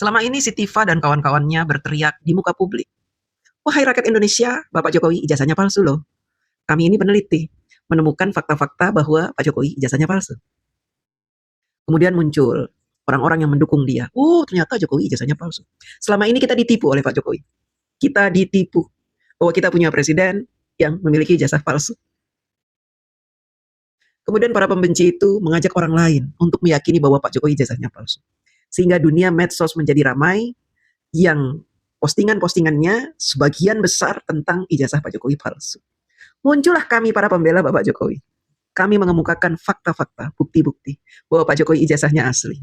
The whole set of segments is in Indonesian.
Selama ini si Tifa dan kawan-kawannya berteriak di muka publik, "Wahai rakyat Indonesia, Bapak Jokowi ijazahnya palsu loh. Kami ini peneliti, menemukan fakta-fakta bahwa Pak Jokowi ijazahnya palsu." Kemudian muncul orang-orang yang mendukung dia. Oh, ternyata Jokowi ijazahnya palsu. Selama ini kita ditipu oleh Pak Jokowi. Kita ditipu bahwa kita punya presiden yang memiliki ijazah palsu. Kemudian para pembenci itu mengajak orang lain untuk meyakini bahwa Pak Jokowi ijazahnya palsu. Sehingga dunia medsos menjadi ramai yang postingan-postingannya sebagian besar tentang ijazah Pak Jokowi palsu. Muncullah kami para pembela Bapak Jokowi. Kami mengemukakan fakta-fakta, bukti-bukti bahwa Pak Jokowi ijazahnya asli.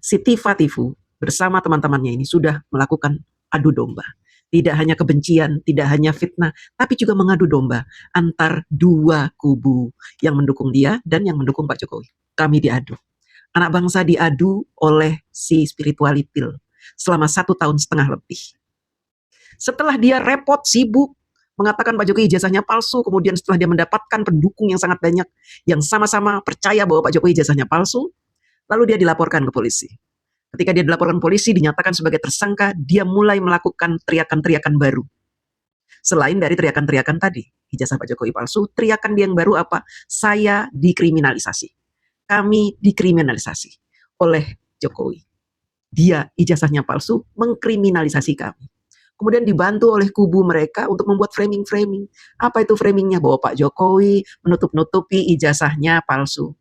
Si Tifa-Tifu bersama teman-temannya ini sudah melakukan adu domba. Tidak hanya kebencian, tidak hanya fitnah, tapi juga mengadu domba antar dua kubu yang mendukung dia dan yang mendukung Pak Jokowi. Kami diadu. Anak bangsa diadu oleh si spiritualitil selama 1,5 tahun lebih. Setelah dia repot, sibuk, mengatakan Pak Jokowi ijazahnya palsu, kemudian setelah dia mendapatkan pendukung yang sangat banyak, yang sama-sama percaya bahwa Pak Jokowi ijazahnya palsu, lalu dia dilaporkan ke polisi. Ketika dia dilaporkan polisi, dinyatakan sebagai tersangka, dia mulai melakukan teriakan-teriakan baru. Selain dari teriakan-teriakan tadi, ijazah Pak Jokowi palsu, teriakan dia yang baru apa? Saya dikriminalisasi. Kami dikriminalisasi oleh Jokowi. Dia ijazahnya palsu, mengkriminalisasi kami. Kemudian dibantu oleh kubu mereka untuk membuat framing-framing. Apa itu framingnya? Bahwa Pak Jokowi menutup-nutupi ijazahnya palsu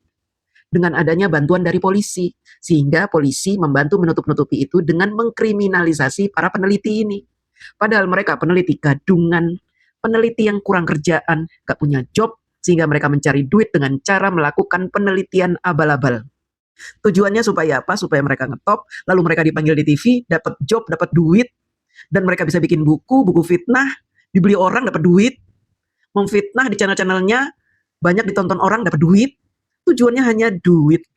dengan adanya bantuan dari polisi, sehingga polisi membantu menutup-nutupi itu dengan mengkriminalisasi para peneliti ini. Padahal mereka peneliti gadungan, peneliti yang kurang kerjaan, gak punya job, sehingga mereka mencari duit dengan cara melakukan penelitian abal-abal. Tujuannya supaya apa? Supaya mereka ngetop, lalu mereka dipanggil di TV, dapat job, dapat duit, dan mereka bisa bikin buku fitnah, dibeli orang, dapat duit, memfitnah di channel-channelnya, banyak ditonton orang, dapat duit. Tujuannya hanya duit.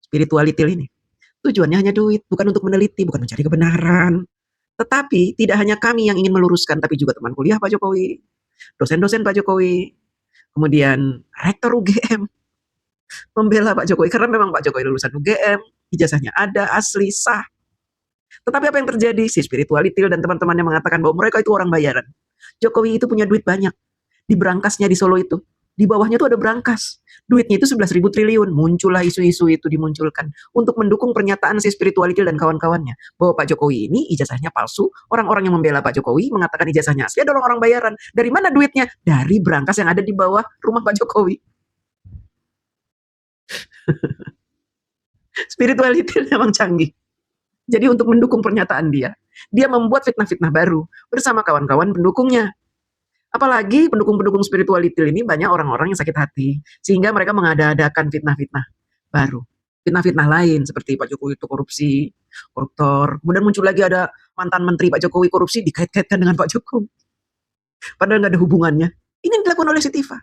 Spiritualitil ini. Tujuannya hanya duit, bukan untuk meneliti, bukan mencari kebenaran. Tetapi tidak hanya kami yang ingin meluruskan, tapi juga teman kuliah Pak Jokowi, dosen-dosen Pak Jokowi, kemudian rektor UGM, membela Pak Jokowi, karena memang Pak Jokowi lulusan UGM, ijazahnya ada, asli, sah. Tetapi apa yang terjadi? Si spiritualitil dan teman-temannya mengatakan bahwa mereka itu orang bayaran. Jokowi itu punya duit banyak. Di berangkasnya di Solo itu, di bawahnya itu ada berangkas. Duitnya itu 11.000 triliun. Muncullah isu-isu itu dimunculkan untuk mendukung pernyataan si spiritualitil dan kawan-kawannya bahwa Pak Jokowi ini ijazahnya palsu. Orang-orang yang membela Pak Jokowi mengatakan ijazahnya asli adalah orang bayaran. Dari mana duitnya? Dari berangkas yang ada di bawah rumah Pak Jokowi. Spiritualitil memang canggih. Jadi untuk mendukung pernyataan dia membuat fitnah-fitnah baru bersama kawan-kawan pendukungnya. Apalagi pendukung-pendukung spiritualitil ini banyak orang-orang yang sakit hati, sehingga mereka mengada-adakan fitnah-fitnah baru. Fitnah-fitnah lain seperti Pak Jokowi itu korupsi, koruptor. Kemudian muncul lagi ada mantan menteri Pak Jokowi korupsi dikait-kaitkan dengan Pak Jokowi. Padahal nggak ada hubungannya. Ini yang dilakukan oleh si Tifa.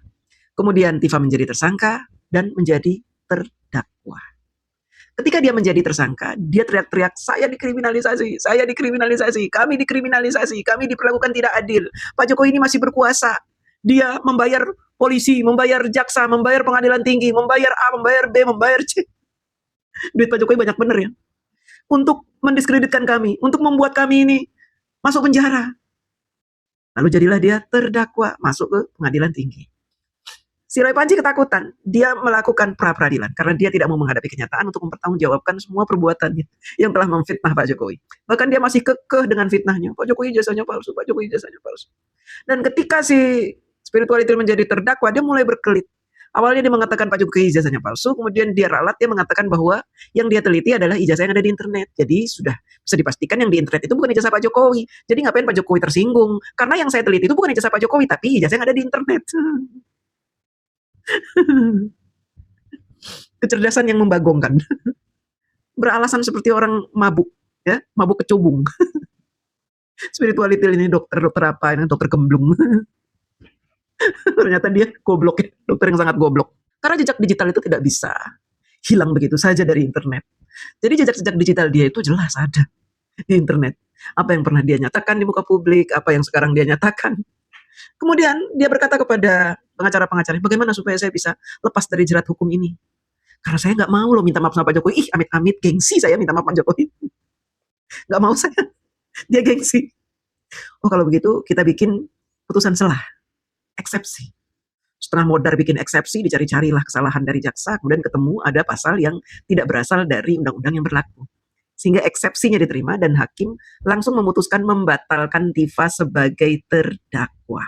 Kemudian Tifa menjadi tersangka dan menjadi terdakwa. Ketika dia menjadi tersangka, dia teriak-teriak, saya dikriminalisasi, kami dikriminalisasi, kami diperlakukan tidak adil. Pak Jokowi ini masih berkuasa. Dia membayar polisi, membayar jaksa, membayar pengadilan tinggi, membayar A, membayar B, membayar C. Duit Pak Jokowi banyak bener ya. Untuk mendiskreditkan kami, untuk membuat kami ini masuk penjara. Lalu jadilah dia terdakwa, masuk ke pengadilan tinggi. Si Roy Panji ketakutan, dia melakukan pra-peradilan karena dia tidak mau menghadapi kenyataan untuk mempertanggungjawabkan semua perbuatannya yang telah memfitnah Pak Jokowi. Bahkan dia masih kekeh dengan fitnahnya, Pak Jokowi ijazahnya palsu, Pak Jokowi ijazahnya palsu. Dan ketika si spiritualitil menjadi terdakwa, dia mulai berkelit. Awalnya dia mengatakan Pak Jokowi ijazahnya palsu, kemudian dia ralat, dia mengatakan bahwa yang dia teliti adalah ijazah yang ada di internet. Jadi sudah bisa dipastikan yang di internet itu bukan ijazah Pak Jokowi. Jadi ngapain Pak Jokowi tersinggung? Karena yang saya teliti itu bukan ijazah Pak Jokowi, tapi ijazah yang ada di internet. Kecerdasan yang membagongkan. Beralasan seperti orang mabuk, ya, mabuk kecubung. Spiritualitil ini dokter apa? Ini dokter gemblung. Ternyata dia goblok, ya, dokter yang sangat goblok. Karena jejak digital itu tidak bisa hilang begitu saja dari internet. Jadi jejak-jejak digital dia itu jelas ada di internet. Apa yang pernah dia nyatakan di muka publik, apa yang sekarang dia nyatakan. Kemudian dia berkata kepada pengacara-pengacara, bagaimana supaya saya bisa lepas dari jerat hukum ini? Karena saya nggak mau loh minta maaf sama Pak Jokowi. Ih, amit-amit gengsi saya minta maaf Pak Jokowi. Nggak mau saya. Dia gengsi. Oh, kalau begitu kita bikin putusan selah, eksepsi. Setelah modar bikin eksepsi, dicari-carilah kesalahan dari jaksa, kemudian ketemu ada pasal yang tidak berasal dari undang-undang yang berlaku. Sehingga eksepsinya diterima dan hakim langsung memutuskan membatalkan Tifa sebagai terdakwa.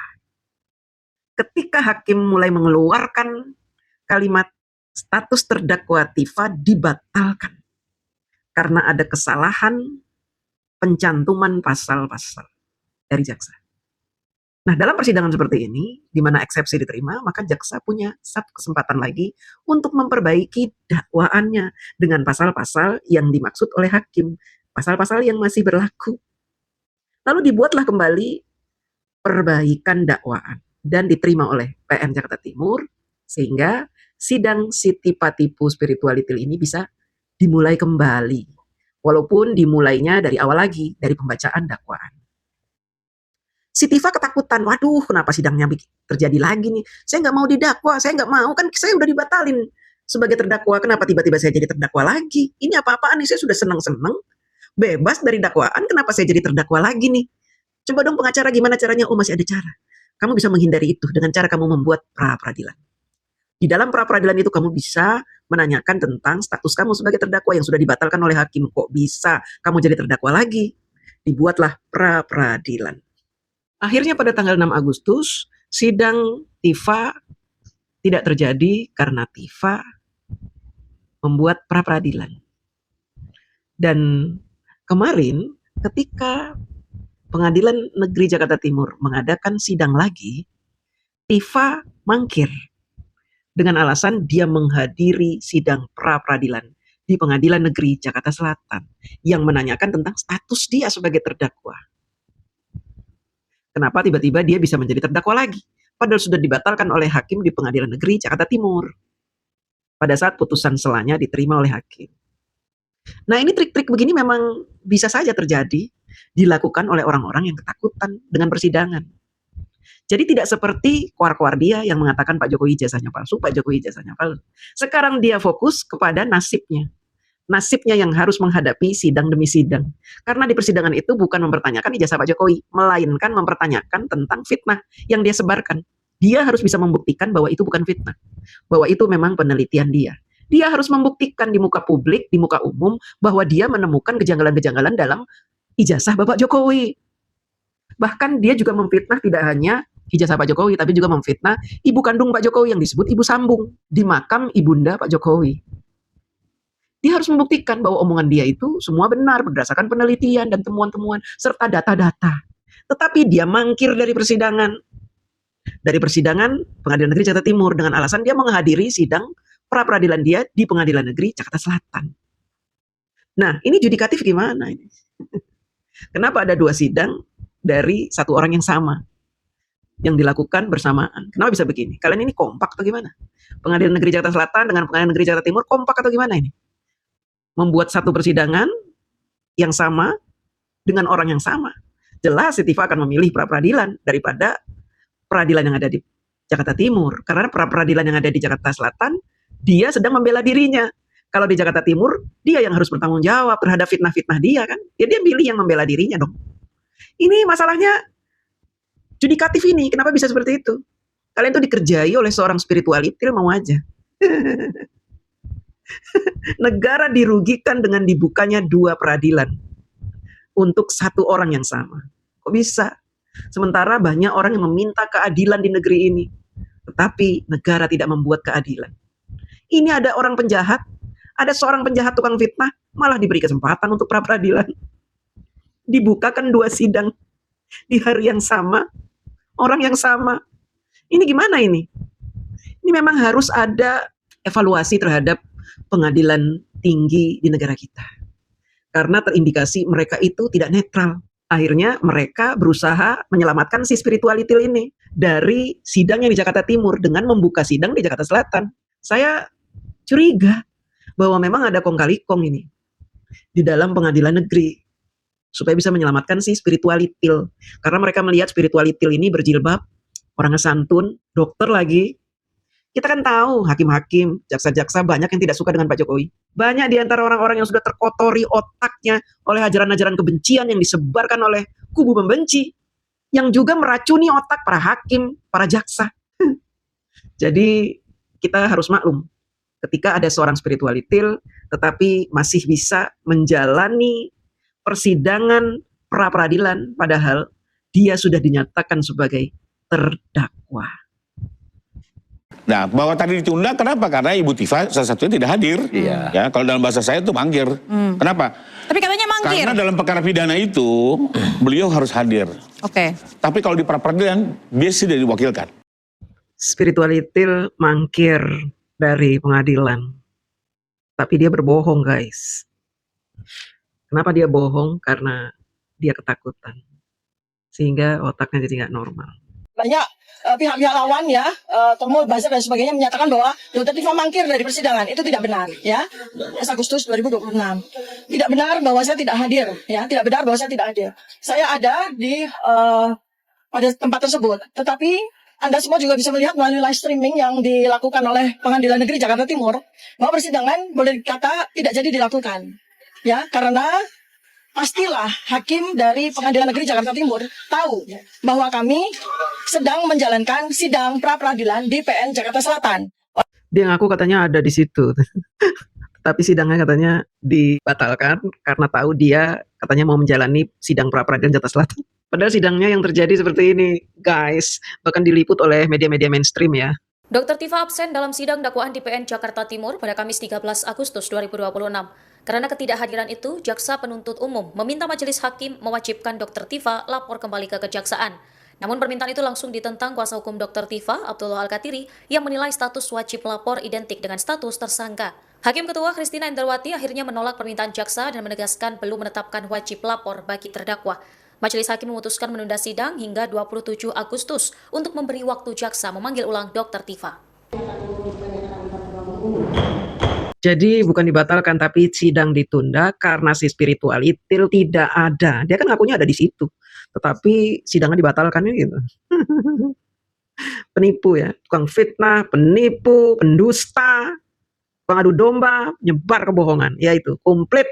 Ketika hakim mulai mengeluarkan kalimat status terdakwa Tifa dibatalkan karena ada kesalahan pencantuman pasal-pasal dari jaksa. Nah, dalam persidangan seperti ini, di mana eksepsi diterima, maka jaksa punya satu kesempatan lagi untuk memperbaiki dakwaannya dengan pasal-pasal yang dimaksud oleh hakim, pasal-pasal yang masih berlaku. Lalu dibuatlah kembali perbaikan dakwaan dan diterima oleh PN Jakarta Timur, sehingga sidang Siti Patipu Spirituality ini bisa dimulai kembali. Walaupun dimulainya dari awal lagi, dari pembacaan dakwaan. Si Tifa ketakutan, waduh kenapa sidangnya terjadi lagi nih, saya nggak mau didakwa, saya nggak mau, kan saya udah dibatalin sebagai terdakwa, kenapa tiba-tiba saya jadi terdakwa lagi, ini apa-apaan nih, saya sudah seneng-seneng, bebas dari dakwaan, kenapa saya jadi terdakwa lagi nih, coba dong pengacara gimana caranya, oh masih ada cara, kamu bisa menghindari itu dengan cara kamu membuat pra-peradilan. Di dalam pra-peradilan itu kamu bisa menanyakan tentang status kamu sebagai terdakwa yang sudah dibatalkan oleh hakim, kok bisa kamu jadi terdakwa lagi, dibuatlah pra-peradilan. Akhirnya pada tanggal 6 Agustus, sidang Tifa tidak terjadi karena Tifa membuat pra-peradilan. Dan kemarin ketika Pengadilan Negeri Jakarta Timur mengadakan sidang lagi, Tifa mangkir dengan alasan dia menghadiri sidang pra-peradilan di Pengadilan Negeri Jakarta Selatan yang menanyakan tentang status dia sebagai terdakwa. Kenapa tiba-tiba dia bisa menjadi terdakwa lagi? Padahal sudah dibatalkan oleh hakim di Pengadilan Negeri Jakarta Timur. Pada saat putusan selanya diterima oleh hakim. Nah, ini trik-trik begini memang bisa saja terjadi, dilakukan oleh orang-orang yang ketakutan dengan persidangan. Jadi tidak seperti koar-koar dia yang mengatakan Pak Jokowi ijazahnya palsu, Pak Jokowi ijazahnya palsu. Sekarang dia fokus kepada nasibnya. Nasibnya yang harus menghadapi sidang demi sidang. Karena di persidangan itu bukan mempertanyakan ijazah Pak Jokowi, melainkan mempertanyakan tentang fitnah yang dia sebarkan. Dia harus bisa membuktikan bahwa itu bukan fitnah, bahwa itu memang penelitian dia. Dia harus membuktikan di muka publik, di muka umum, bahwa dia menemukan kejanggalan-kejanggalan dalam ijazah Bapak Jokowi. Bahkan dia juga memfitnah tidak hanya ijazah Pak Jokowi, tapi juga memfitnah ibu kandung Pak Jokowi yang disebut ibu sambung di makam ibunda Pak Jokowi. Dia harus membuktikan bahwa omongan dia itu semua benar berdasarkan penelitian dan temuan-temuan serta data-data. Tetapi dia mangkir dari persidangan. Dari persidangan Pengadilan Negeri Jakarta Timur dengan alasan dia menghadiri sidang pra-peradilan dia di Pengadilan Negeri Jakarta Selatan. Nah, ini judikatif gimana ini? Kenapa ada dua sidang dari satu orang yang sama yang dilakukan bersamaan? Kenapa bisa begini? Kalian ini kompak atau gimana? Pengadilan Negeri Jakarta Selatan dengan Pengadilan Negeri Jakarta Timur kompak atau gimana ini? Membuat satu persidangan yang sama dengan orang yang sama. Jelas si Tifa akan memilih pra-peradilan daripada peradilan yang ada di Jakarta Timur. Karena pra-peradilan yang ada di Jakarta Selatan, dia sedang membela dirinya. Kalau di Jakarta Timur, dia yang harus bertanggung jawab terhadap fitnah-fitnah dia kan. Ya dia pilih yang membela dirinya dong. Ini masalahnya judikatif ini. Kenapa bisa seperti itu? Kalian tuh dikerjai oleh seorang spiritualitil mau aja. Negara dirugikan dengan dibukanya dua peradilan untuk satu orang yang sama. Kok bisa? Sementara banyak orang yang meminta keadilan di negeri ini, tetapi negara tidak membuat keadilan. Ini ada orang penjahat, ada seorang penjahat tukang fitnah, malah diberi kesempatan untuk pra-peradilan. Dibukakan dua sidang di hari yang sama, orang yang sama. Ini gimana ini? Ini memang harus ada evaluasi terhadap pengadilan tinggi di negara kita. Karena terindikasi mereka itu tidak netral. Akhirnya mereka berusaha menyelamatkan si spiritualitil ini dari sidang yang di Jakarta Timur dengan membuka sidang di Jakarta Selatan. Saya curiga bahwa memang ada kong kali kong ini di dalam pengadilan negeri supaya bisa menyelamatkan si spiritualitil. Karena mereka melihat spiritualitil ini berjilbab, orangnya santun, dokter lagi, Kita kan tahu hakim-hakim, jaksa-jaksa banyak yang tidak suka dengan Pak Jokowi. Banyak di antara orang-orang yang sudah terkotori otaknya oleh ajaran-ajaran kebencian yang disebarkan oleh kubu pembenci, yang juga meracuni otak para hakim, para jaksa. Jadi kita harus maklum ketika ada seorang spiritualitil tetapi masih bisa menjalani persidangan pra peradilan padahal dia sudah dinyatakan sebagai terdakwa. Nah, bahwa tadi ditunda kenapa? Karena Ibu Tifa salah satunya tidak hadir. Ya, kalau dalam bahasa saya itu mangkir. Kenapa? Tapi katanya mangkir. Karena dalam perkara pidana itu beliau harus hadir. Oke. Tapi kalau di pra peradilan dia tidak diwakilkan. Spiritualitil mangkir dari pengadilan. Tapi dia berbohong, guys. Kenapa dia bohong? Karena dia ketakutan. Sehingga otaknya jadi nggak normal. Banyak pihak-pihak lawan ya, Tomo, Buzzer dan sebagainya menyatakan bahwa Dr. Tifa mangkir dari persidangan. Itu tidak benar ya. 1 Agustus 2026. Tidak benar bahwa saya tidak hadir ya, tidak benar bahwa saya tidak hadir. Saya ada di pada tempat tersebut. Tetapi Anda semua juga bisa melihat melalui live streaming yang dilakukan oleh Pengadilan Negeri Jakarta Timur bahwa persidangan boleh dikata tidak jadi dilakukan. Ya, karena pastilah hakim dari Pengadilan Negeri Jakarta Timur tahu bahwa kami sedang menjalankan sidang pra-peradilan di PN Jakarta Selatan. Dia ngaku katanya ada di situ. Tapi sidangnya katanya dibatalkan karena tahu dia katanya mau menjalani sidang pra-peradilan Jakarta Selatan. Padahal sidangnya yang terjadi seperti ini, guys. Bahkan diliput oleh media-media mainstream ya. Dr. Tifa absen dalam sidang dakwaan di PN Jakarta Timur pada Kamis 13 Agustus 2026. Karena ketidakhadiran itu, Jaksa Penuntut Umum meminta Majelis Hakim mewajibkan Dr. Tifa lapor kembali ke Kejaksaan. Namun permintaan itu langsung ditentang kuasa hukum Dr. Tifa, Abdullah Al-Katiri, yang menilai status wajib lapor identik dengan status tersangka. Hakim Ketua Christina Endarwati akhirnya menolak permintaan jaksa dan menegaskan belum menetapkan wajib lapor bagi terdakwa. Majelis Hakim memutuskan menunda sidang hingga 27 Agustus untuk memberi waktu jaksa memanggil ulang Dr. Tifa. Jadi bukan dibatalkan tapi sidang ditunda karena si spiritualitil tidak ada. Dia kan ngakunya ada di situ. Tetapi sidangnya dibatalkan gitu. Penipu ya, tukang fitnah, penipu, pendusta, pengadu domba, nyebar kebohongan. Ya itu, komplit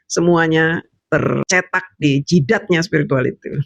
semuanya tercetak di jidatnya spiritualitil.